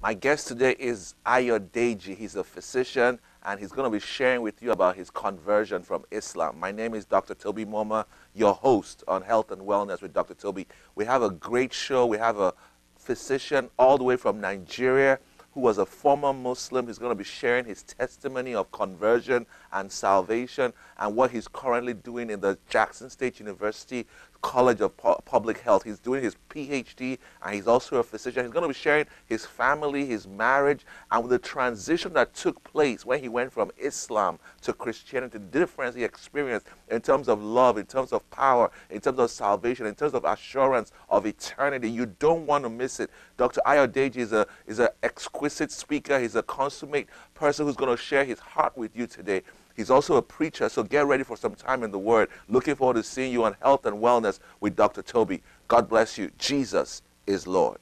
My guest today is Ayodeji. He's a physician and he's going to be sharing with you about his conversion from Islam. My name is Dr. Toby Moma, your host on Health and Wellness with Dr. Toby. We have a great show. We have a physician all the way from Nigeria who was a former Muslim. He's going to be sharing his testimony of conversion and salvation and what he's currently doing in the Jackson State University College of Public Health. He's doing his PhD and he's also a physician. He's going to be sharing his family, his marriage, and the transition that took place when he went from Islam to Christianity, the difference he experienced in terms of love, in terms of power, in terms of salvation, in terms of assurance of eternity. You don't want to miss it. Dr. Ayodeji is an exquisite speaker. He's a consummate person who's going to share his heart with you today. He's also a preacher, so get ready for some time in the Word. Looking forward to seeing you on Health and Wellness with Dr. Toby. God bless you. Jesus is Lord.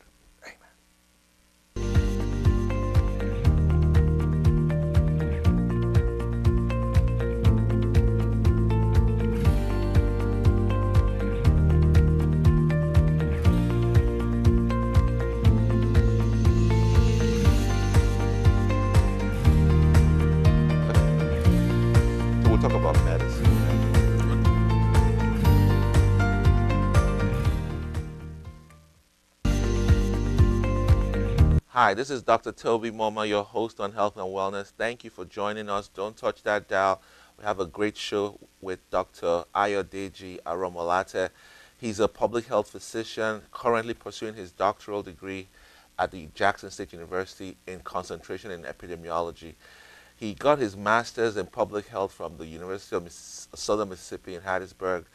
So we'll talk about medicine. Hi, this is Dr. Toby Moma, your host on Health and Wellness. Thank you for joining us. Don't touch that dial. We have a great show with Dr. Ayodeji Aromolate. He's a public health physician currently pursuing his doctoral degree at the Jackson State University in concentration in epidemiology. He got his master's in public health from the University of Southern Mississippi in Hattiesburg,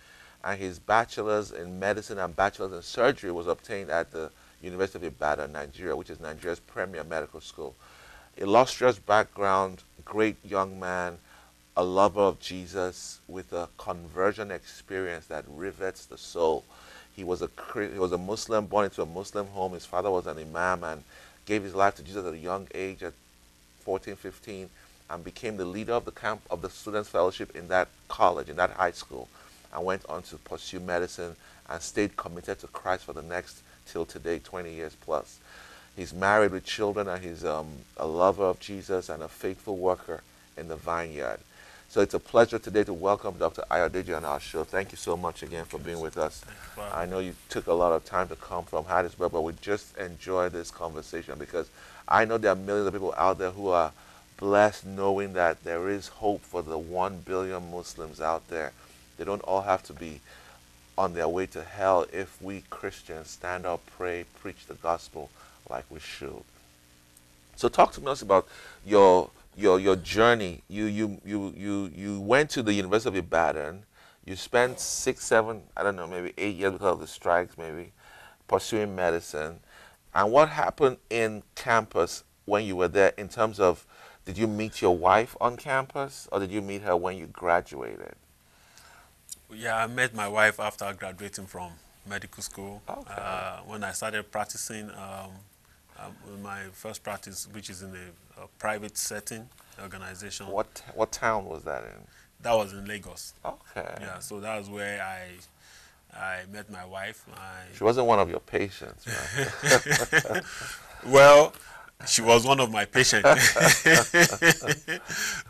and his bachelor's in medicine and bachelor's in surgery was obtained at the University of Ibadan, Nigeria, which is Nigeria's premier medical school. Illustrious background, great young man, a lover of Jesus with a conversion experience that rivets the soul. He was a Muslim, born into a Muslim home. His father was an imam and gave his life to Jesus at a young age, at 14, 15, and became the leader of the camp of the Students' Fellowship in that college, in that high school, and went on to pursue medicine and stayed committed to Christ for the next, till today, 20 years plus. He's married with children and he's a lover of Jesus and a faithful worker in the vineyard. So it's a pleasure today to welcome Dr. Ayodeji on our show. Thank you so much again for being with us. I know you took a lot of time to come from Hattiesburg, but we just enjoy this conversation because I know there are millions of people out there who are blessed knowing that there is hope for the 1 billion Muslims out there. They don't all have to be on their way to hell if we Christians stand up, pray, preach the gospel like we should. So talk to us about your journey. You went to the University of Ibadan. You spent 6, 7, I don't know, maybe 8 years because of the strikes, maybe pursuing medicine. And what happened in campus when you were there in terms of, did you meet your wife on campus or did you meet her when you graduated? Yeah, I met my wife after graduating from medical school. Okay. When I started practicing, my first practice, which is in a private setting, organization. What town was that in? That was in Lagos. Okay. Yeah, so that was where I met my wife. She wasn't one of your patients, right? Well, she was one of my patients.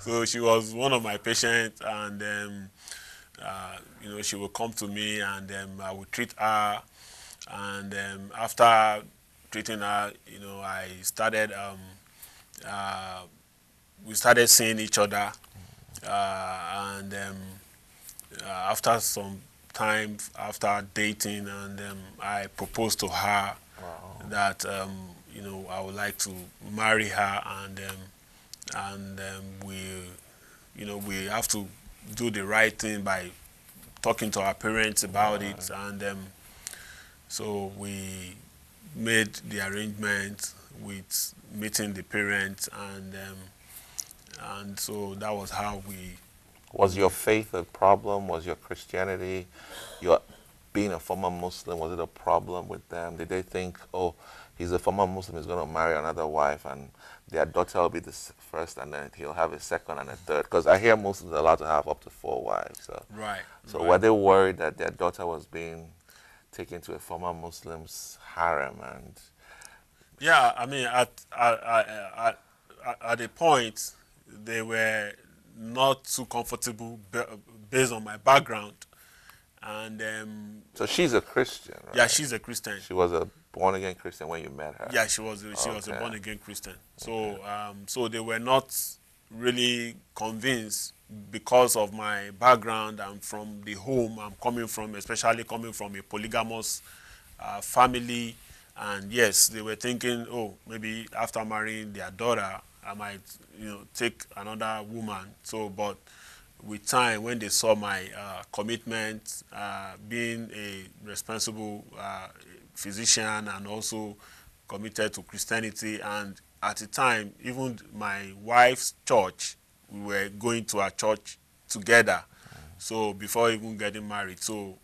So she was one of my patients, and she would come to me, and I would treat her, and after treating her, I started. We started seeing each other, and after some time, after dating, and I proposed to her. Wow. That I would like to marry her, and we have to do the right thing by talking to our parents about it, and so we made the arrangement with meeting the parents, and so that was how we. Was your faith a problem? Was your Christianity, your being a former Muslim, was it a problem with them? Did they think, oh, he's a former Muslim, he's going to marry another wife, and their daughter will be the first, and then he'll have a second and a third? Because I hear Muslims are allowed to have up to 4 wives. So, Right. so right. were they worried that their daughter was being taken to a former Muslim's harem and Yeah, I mean, at a point, they were not too comfortable based on my background, and So she's a Christian, yeah, right? she's a Christian. She was a born again Christian when you met her. Yeah, she was a Okay. born again Christian. Okay. So they were not really convinced because of my background and from the home I'm coming from, especially coming from a polygamous family. And yes, they were thinking, oh, maybe after marrying their daughter, I might, take another woman. So, but with time, when they saw my commitment, being a responsible physician and also committed to Christianity, and at the time, even my wife's church, we were going to a church together. So before even getting married, so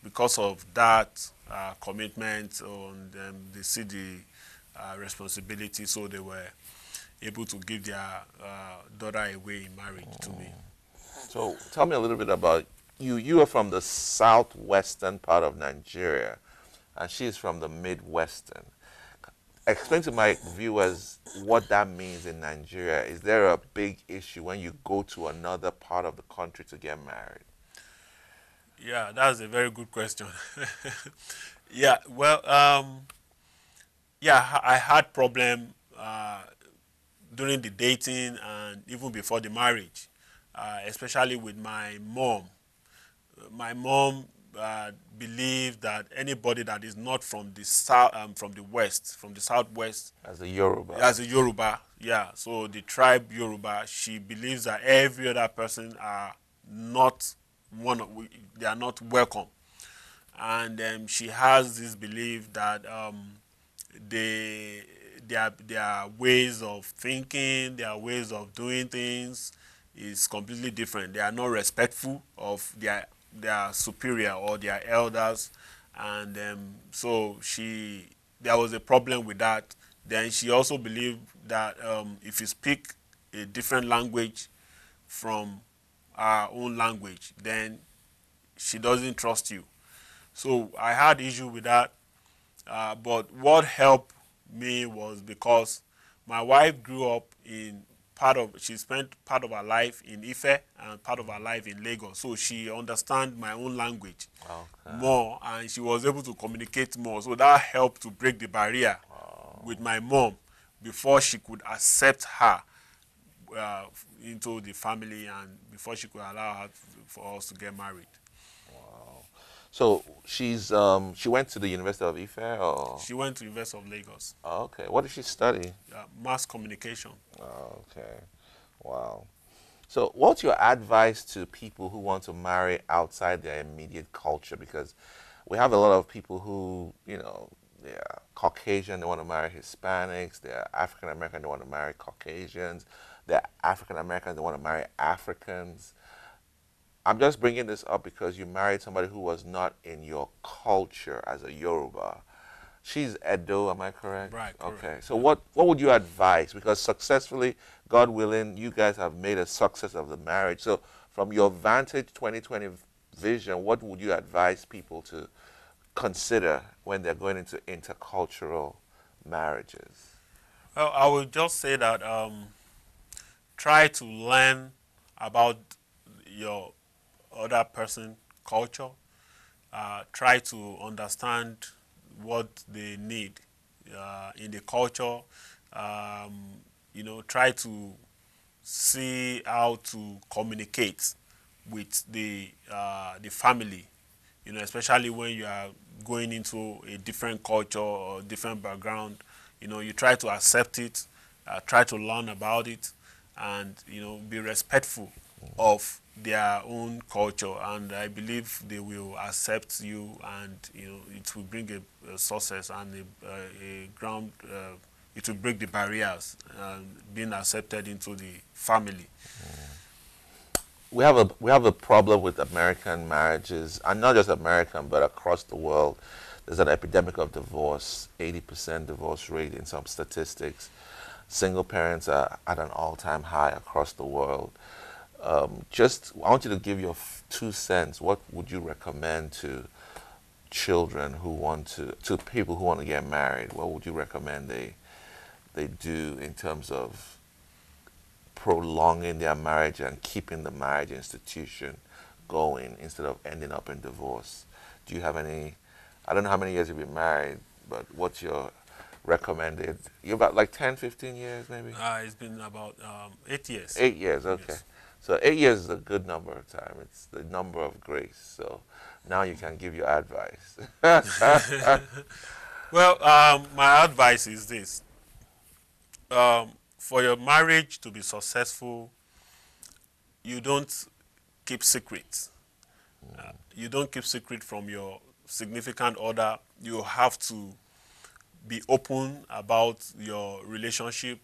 because of that commitment, and they see the responsibility, so they were able to give their daughter away in marriage to me. So tell me a little bit about you. You are from the southwestern part of Nigeria, and she's from the midwestern. Explain to my viewers what that means in Nigeria. Is there a big issue when you go to another part of the country to get married? Yeah, that's a very good question. Yeah, well, yeah, I had problem during the dating and even before the marriage, especially with my mom. My mom believed that anybody that is not from the south, from the west, from the southwest, As a Yoruba. as a Yoruba, yeah. So the tribe Yoruba, she believes that every other person are not they are not welcome, and she has this belief that they their ways of thinking, their ways of doing things is completely different. They are not respectful of their superior or their elders, and so there was a problem with that. Then she also believed that if you speak a different language from our own language, then she doesn't trust you. So I had issue with that, but what helped me was because my wife grew up in she spent part of her life in Ife and part of her life in Lagos. So she understands my own language Okay. more, and she was able to communicate more. So that helped to break the barrier with my mom before she could accept her uh, into the family, and before she could allow her for us to get married. Wow. So she went to the University of Ife or She went to University of Lagos, oh, okay. What did she study? mass communication. Oh, okay. Wow. So what's your advice to people who want to marry outside their immediate culture? Because we have a lot of people who, they're Caucasian, they want to marry Hispanics, they're African American, they want to marry Caucasians, they're African American, they want to marry Africans. I'm just bringing this up because you married somebody who was not in your culture as a Yoruba. She's Edo, am I correct? Right, correct. Okay. So Yeah. what would you advise? Because successfully, God willing, you guys have made a success of the marriage. So from your Vantage 2020 vision, what would you advise people to consider when they're going into intercultural marriages? Well, I would just say that try to learn about your other person culture. Try to understand what they need in the culture. Try to see how to communicate with the family. Especially when you are going into a different culture or different background. You try to accept it, try to learn about it, and be respectful of their own culture. And I believe they will accept you, and it will bring a success and a ground. It will break the barriers, being accepted into the family. We have a problem with American marriages, and not just American, but across the world. There's an epidemic of divorce, 80% divorce rate in some statistics. Single parents are at an all-time high across the world. I want you to give your 2 cents. What would you recommend to children who want to people who want to get married, what would you recommend they do in terms of prolonging their marriage and keeping the marriage institution going instead of ending up in divorce? Do you have any? I don't know how many years you've been married, but what's your recommended? You're about like 10, 15 years maybe? It's been about 8 years. 8 years, okay. Yes. So 8 years is a good number of time. It's the number of grace. So now you can give your advice. Well, my advice is this. For your marriage to be successful, you don't keep secrets. You don't keep secret from your significant other. You have to be open about your relationship.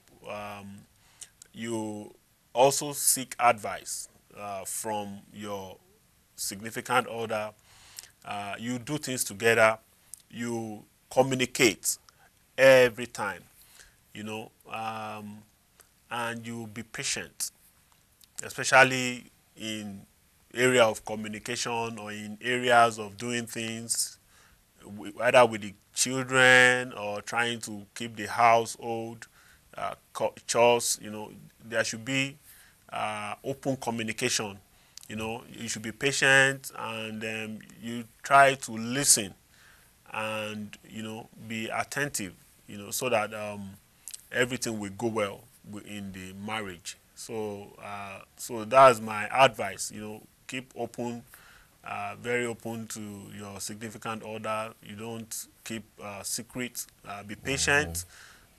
You also seek advice from your significant other. You do things together. You communicate every time, you know, and you be patient, especially in area of communication or in areas of doing things, either with the children or trying to keep the household, chores. You know, there should be open communication. You know, you should be patient, and you try to listen and, you know, be attentive, you know, so that everything will go well in the marriage. So so that's my advice. You know, keep open, very open to your significant other. You don't keep secrets. Be patient,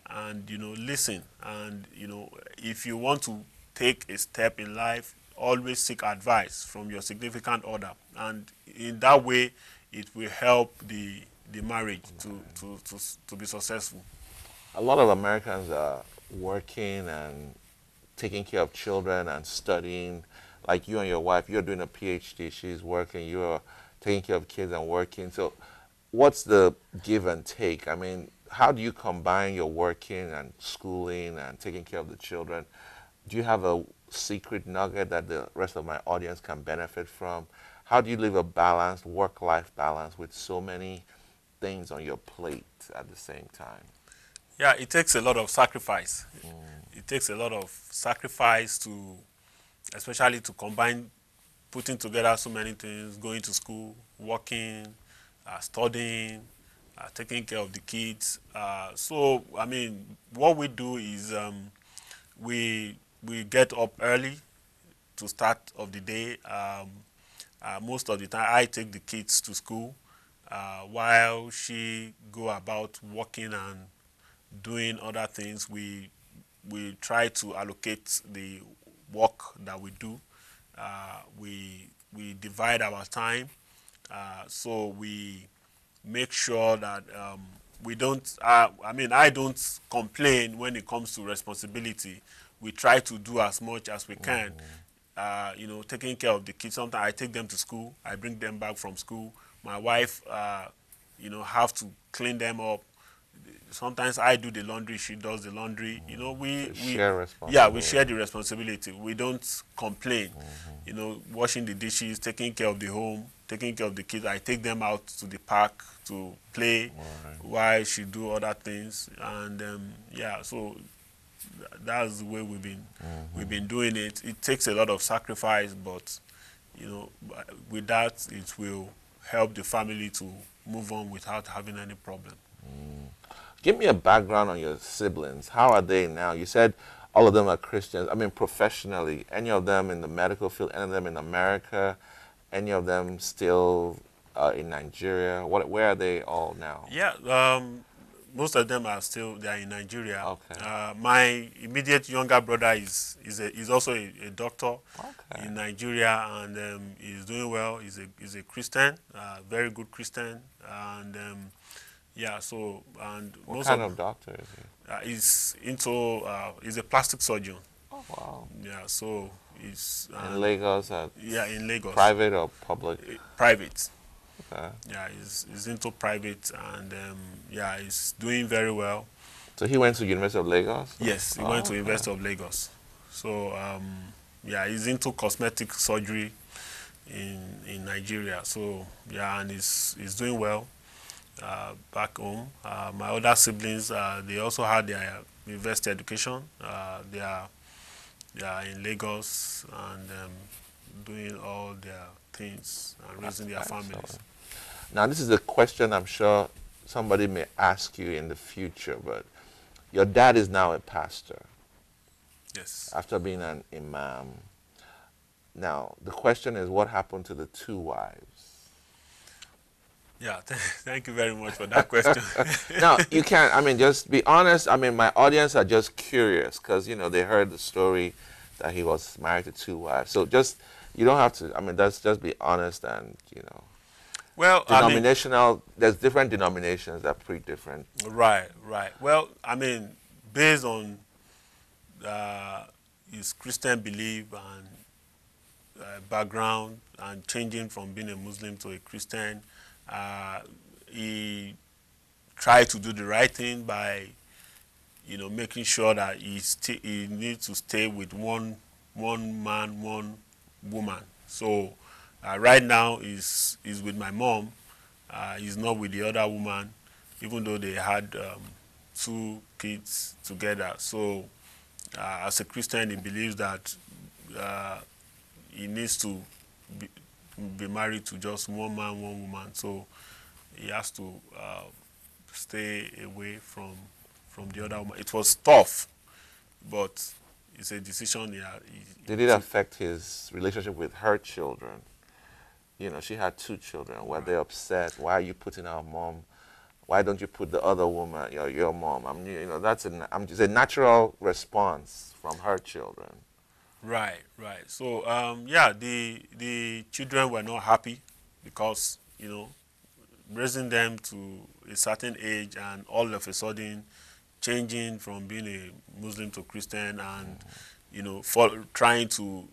and, you know, listen. And, you know, if you want to take a step in life, always seek advice from your significant other, and in that way, it will help the marriage to be successful. A lot of Americans are working and taking care of children and studying. Like you and your wife, you're doing a PhD, she's working, you're taking care of kids and working. So what's the give and take? I mean, how do you combine your working and schooling and taking care of the children? Do you have a secret nugget that the rest of my audience can benefit from? How do you live a balanced work-life balance with so many things on your plate at the same time? Yeah, it takes a lot of sacrifice. It takes a lot of sacrifice to, especially to combine putting together so many things, going to school, working, studying, taking care of the kids. So, I mean, what we do is we get up early to start of the day. Most of the time, I take the kids to school while she go about working and doing other things. We try to allocate the work that we do. We divide our time, so we make sure that we don't. I mean, I don't complain when it comes to responsibility. We try to do as much as we can. You know, taking care of the kids. Sometimes I take them to school. I bring them back from school. My wife, you know, have to clean them up. Sometimes I do the laundry, she does the laundry. You know, we share responsibility. yeah, we share the responsibility. We don't complain. You know, washing the dishes, taking care of the home, taking care of the kids. I take them out to the park to play while she do other things. And yeah, so that's the way we've been doing it. It takes a lot of sacrifice, but, you know, with that, it will help the family to move on without having any problem. Give me a background on your siblings. How are they now? You said all of them are Christians. I mean, professionally, any of them in the medical field, any of them in America, any of them still in Nigeria? Where are they all now? Yeah, most of them are still there in Nigeria. Okay. My immediate younger brother is also a doctor in Nigeria, and he's doing well. He's a Christian, very good Christian, and yeah. So, and What most kind of doctor is he? he's into he's a plastic surgeon. Oh, wow. Yeah, so he's In Lagos, yeah, in Lagos. private or public? Private. Okay. Yeah, he's into private, and yeah, he's doing very well. So he went to University of Lagos? Yes, he went to University of Lagos. So yeah, he's into cosmetic surgery. in Nigeria. So yeah, and he's doing well back home. My other siblings, they also had their university education. They are in Lagos and doing all their things and raising their families. Excellent. Now, this is a question I'm sure somebody may ask you in the future, but your dad is now a pastor Yes. after being an imam. Now, the question is, what happened to the two wives? Yeah, thank you very much for that question. Now, you can't, I mean, just be honest. I mean, my audience are just curious because, you know, they heard the story that he was married to two wives. So just, you don't have to, I mean, just be honest and, you know. Well, Denominational, there's different denominations that are pretty different. Right, right. Well, I mean, based on his Christian belief and background and changing from being a Muslim to a Christian, he tried to do the right thing by, making sure that he needs to stay with one man, one woman. So right now he's with my mom. He's not with the other woman, even though they had two kids together. So as a Christian, he believes that he needs to be married to just one man, one woman. So he has to stay away from the other woman. It was tough, but it's a decision Did it affect his relationship with her children? You know, she had two children. Were they upset? Why are you putting our mom? Why don't you put the other woman, your mom? I mean, that's it's a natural response from her children. Right, right. So yeah, the children were not happy because raising them to a certain age and all of a sudden changing from being a Muslim to Christian and trying to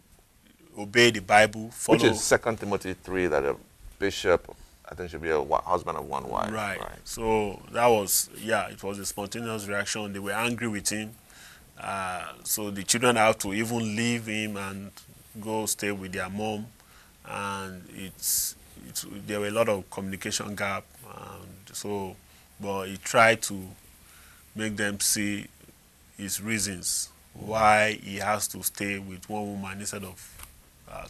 obey the Bible, follow. Which is 2 Timothy 3 that a bishop, I think, should be a husband of one wife. Right. So that was, it was a spontaneous reaction. They were angry with him. So the children had to even leave him and go stay with their mom. And there were a lot of communication gap. But he tried to make them see his reasons why he has to stay with one woman instead of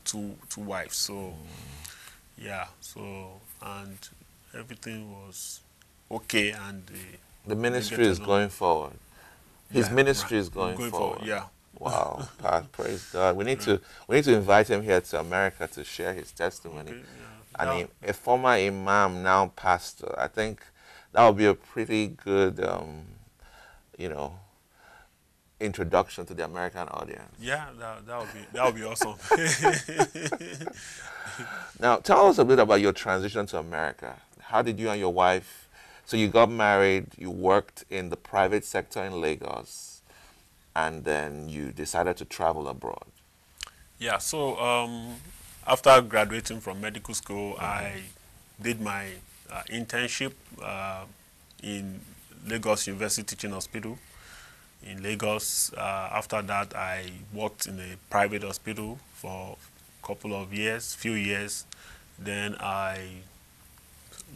two wives. So and everything was okay, and the ministry is going forward. His ministry is going forward. Yeah. Wow, praise God. We need to invite him here to America to share his testimony. Okay, And a former imam, now pastor. I think that would be a pretty good, introduction to the American audience. Yeah, that would be awesome. Now, tell us a bit about your transition to America. How did you and your wife? So you got married. You worked in the private sector in Lagos, and then you decided to travel abroad. Yeah. So after graduating from medical school, I did my internship in Lagos University Teaching Hospital in Lagos. After that, I worked in a private hospital for a couple of years, few years. Then I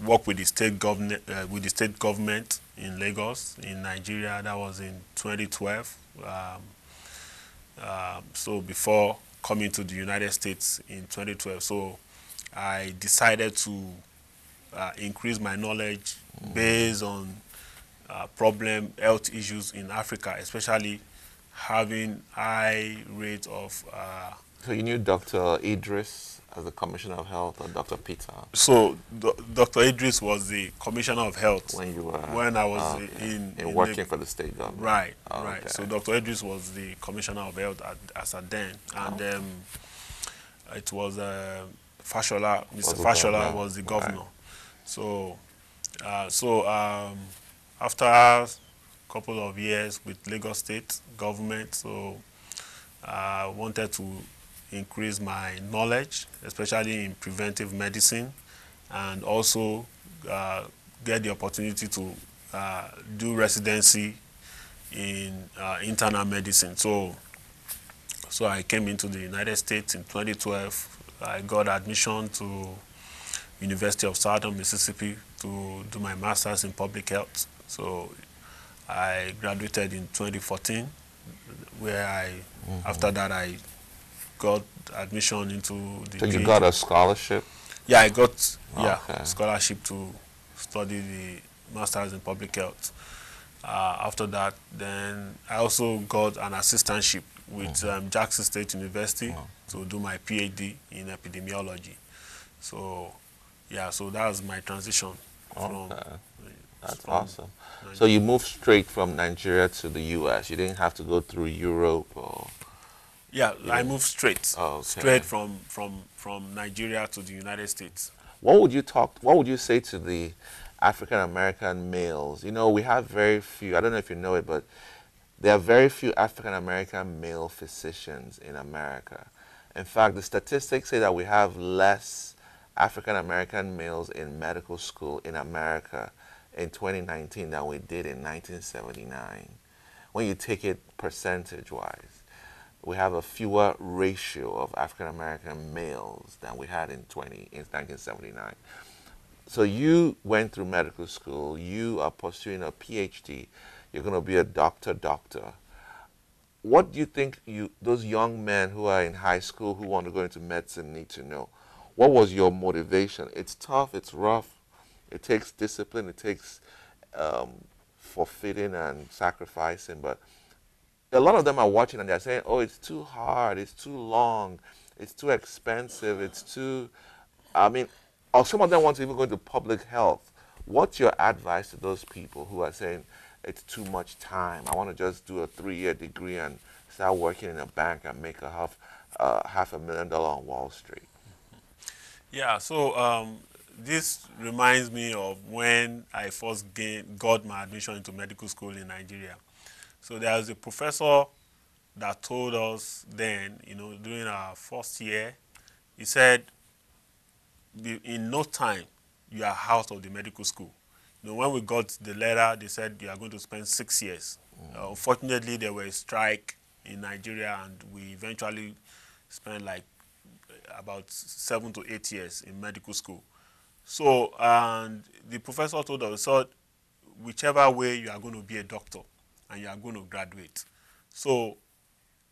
worked with the state government in Lagos, in Nigeria. That was in 2012. So before coming to the United States in 2012, so I decided to increase my knowledge based on problem health issues in Africa, especially having high rate of. So you knew Dr. Idris as the Commissioner of Health, or Dr. Peter? So Dr. Idris was the Commissioner of Health when you were when I was in working for the state government. Right, Oh, right. okay. So Dr. Idris was the Commissioner of Health as at then, and it was Fashola. Mr. Fashola was the governor. Right. So after a couple of years with Lagos State government, so I wanted to increase my knowledge, especially in preventive medicine, and also get the opportunity to do residency in internal medicine. So I came into the United States in 2012 I got admission to University of Southern Mississippi to do my master's in public health. So I graduated in 2014, where after that I got admission into the So you PhD. got a scholarship? Yeah, I got Okay. scholarship to study the master's in public health. After that, then I also got an assistantship with Jackson State University to do my PhD in epidemiology. So, yeah, so that was my transition from. Okay. That's from awesome. Nigeria. So you moved straight from Nigeria to the U.S. You didn't have to go through Europe or... Yeah, I moved straight, Okay. from Nigeria to the United States. What would you say to the African American males? You know, we have very few, I don't know if you know it, but there are very few African American male physicians in America. In fact, the statistics say that we have less African American males in medical school in America in 2019 than we did in 1979. When you take it percentage wise, we have a fewer ratio of African American males than we had in 1979. So you went through medical school, you are pursuing a PhD, you're going to be a doctor. What do you think those young men who are in high school who want to go into medicine need to know? What was your motivation? It's tough, it's rough, it takes discipline, it takes forfeiting and sacrificing, but a lot of them are watching and they're saying, oh, it's too hard, it's too long, it's too expensive, it's too, I mean, or some of them want to even go into public health. What's your advice to those people who are saying, it's too much time, I want to just do a 3-year degree and start working in a bank and make $500,000 on Wall Street? Yeah, so this reminds me of when I first got my admission into medical school in Nigeria. So there was a professor that told us then, during our first year, he said, in no time, you are out of the medical school. When we got the letter, they said you are going to spend 6 years. Unfortunately, there was a strike in Nigeria, and we eventually spent like about 7 to 8 years in medical school. So, and the professor told us, so whichever way you are going to be a doctor and you are going to graduate. So,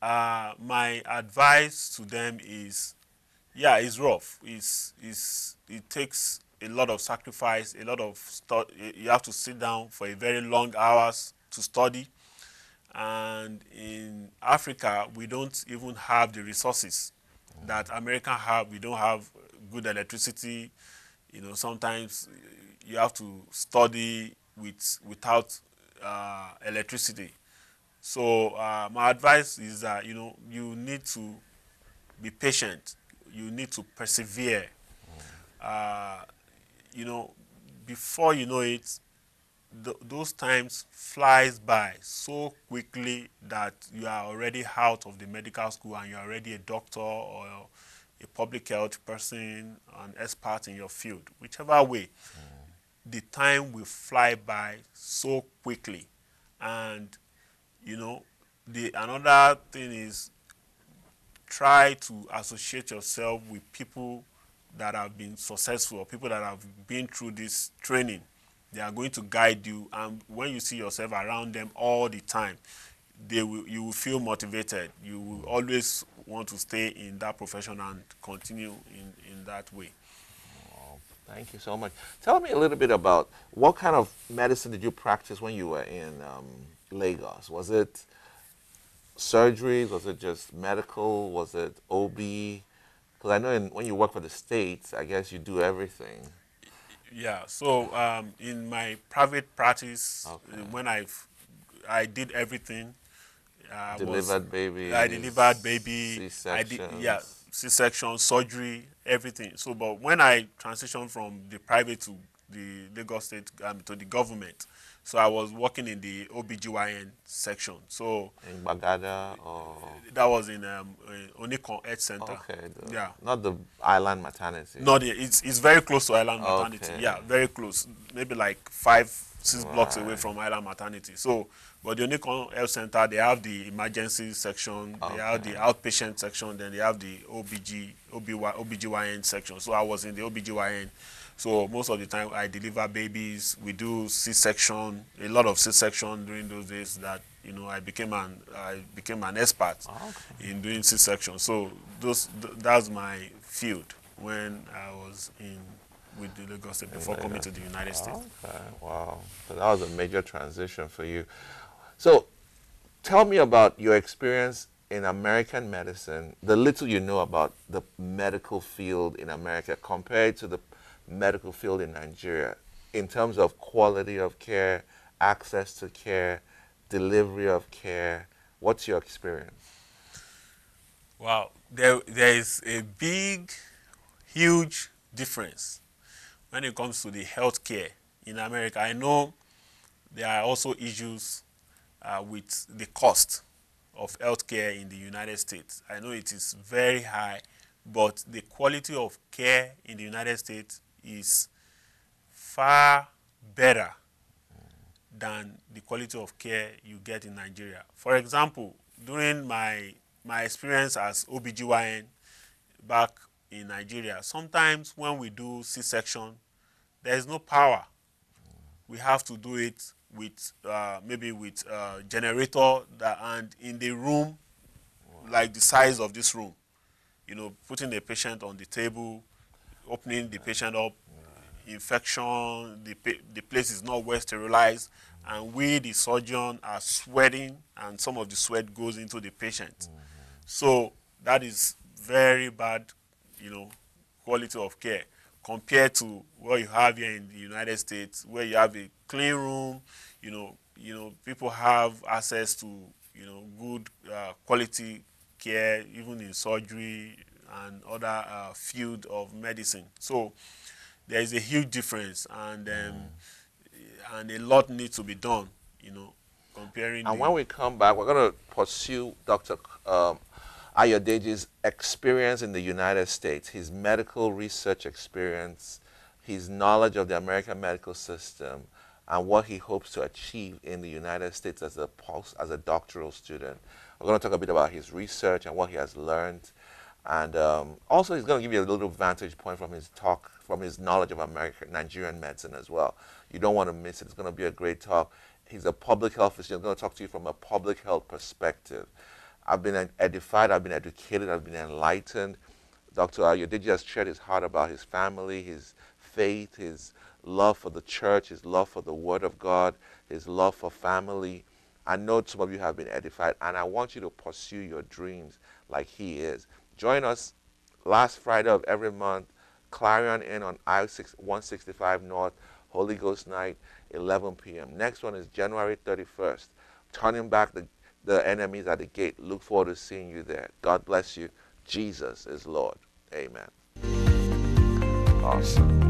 my advice to them is, yeah, it's rough. It takes a lot of sacrifice, a lot of you have to sit down for a very long hours to study. And in Africa, we don't even have the resources that America have. We don't have good electricity. Sometimes you have to study without electricity. So my advice is that you need to be patient. You need to persevere. Before you know it, those times flies by so quickly that you are already out of the medical school and you're already a doctor or a public health person, an expert in your field. Whichever way, the time will fly by so quickly. And, another thing is try to associate yourself with people that have been successful or people that have been through this training. They are going to guide you, and when you see yourself around them all the time, you will feel motivated. You will always want to stay in that profession and continue in that way. Oh, thank you so much. Tell me a little bit about what kind of medicine did you practice when you were in Lagos? Was it surgeries? Was it just medical? Was it OB? Because I know when you work for the States, I guess you do everything. Yeah, so in my private practice, when I did everything. Delivered babies. I delivered baby. C-sections. C-section, surgery, everything. So, but when I transitioned from the private to the Lagos State to the government, So I was working in the OBGYN section. So In Bagada or that was in Onikon Health Center. okay, Yeah. not the island maternity. Not yet. It's very close to Island Maternity. Okay. Yeah, very close. Maybe like 5-6 blocks away Right. from Island Maternity. So, but the Onikon Health Center, they have the emergency section, they have the outpatient section, then they have the OBGYN section. So I was in the OBGYN. So most of the time I deliver babies. We do C-section, a lot of C-section during those days that I became an expert in doing C-section. So that's my field when I was in with the Lagos State before coming to the United States. Okay, wow. So that was a major transition for you. So tell me about your experience in American medicine, the little you know about the medical field in America compared to the medical field in Nigeria in terms of quality of care, access to care, delivery of care. What's your experience? Wow, there is a big, huge difference when it comes to the healthcare in America. I know there are also issues with the cost of healthcare in the United States. I know it is very high, but the quality of care in the United States is far better than the quality of care you get in Nigeria. For example, during my experience as OBGYN back in Nigeria, sometimes when we do C-section, there is no power. We have to do it with maybe with generator and in the room, like the size of this room, putting the patient on the table, opening the patient up, infection, the place is not well sterilized, and we, the surgeon, are sweating, and some of the sweat goes into the patient. So that is very bad, quality of care compared to what you have here in the United States, where you have a clean room, people have access to, good quality care, even in surgery and other field of medicine. So there is a huge difference, and a lot needs to be done, comparing. And when we come back, we're going to pursue Dr. Ayodeji's experience in the United States, his medical research experience, his knowledge of the American medical system, and what he hopes to achieve in the United States as a doctoral student. We're going to talk a bit about his research and what he has learned. And also, he's going to give you a little vantage point from his talk, from his knowledge of Nigerian medicine as well. You don't want to miss it. It's going to be a great talk. He's a public health physician. He's going to talk to you from a public health perspective. I've been edified, I've been educated, I've been enlightened. Dr. Ayodeji has shared his heart about his family, his faith, his love for the church, his love for the Word of God, his love for family. I know some of you have been edified, and I want you to pursue your dreams like he is. Join us last Friday of every month, Clarion Inn on I-165 North, Holy Ghost Night, 11 p.m. Next one is January 31st, turning back the enemies at the gate. Look forward to seeing you there. God bless you. Jesus is Lord. Amen. Awesome.